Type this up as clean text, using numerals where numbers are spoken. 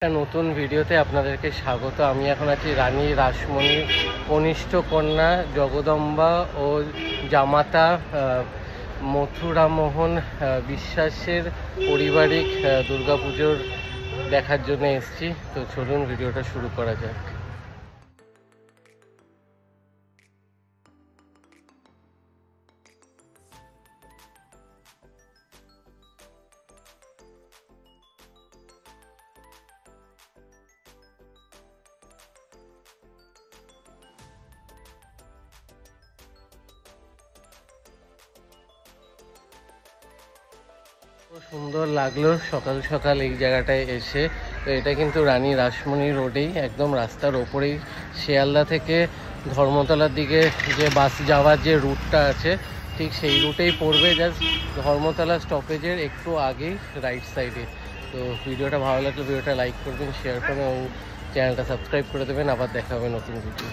একটা নতুন ভিডিওতে আপনাদেরকে স্বাগত। আমি এখন আছি রানী রাসমণির কনিষ্ঠ কন্যা জগদম্বা ও জামাতা মথুরামোহন বিশ্বাসের পারিবারিক দুর্গাপুজোর দেখার জন্য এসেছি। তো চলুন ভিডিওটা শুরু করা যাক। খুব সুন্দর লাগলো সকাল সকাল এই জায়গাটায় এসে। তো এটা কিন্তু রানী রাসমণি রোডেই, একদম রাস্তার ওপরেই, শিয়ালদা থেকে ধর্মতলার দিকে যে বাস যাওয়ার যে রুটটা আছে ঠিক সেই রুটেই পড়বে, জাস্ট ধর্মতলা স্টপেজের একটু আগেই রাইট সাইডে। তো ভিডিওটা ভালো লাগলে ভিডিওটা লাইক করবেন, শেয়ার করবেন এবং চ্যানেলটা সাবস্ক্রাইব করে দেবেন। আবার দেখা হবে নতুন ভিডিও।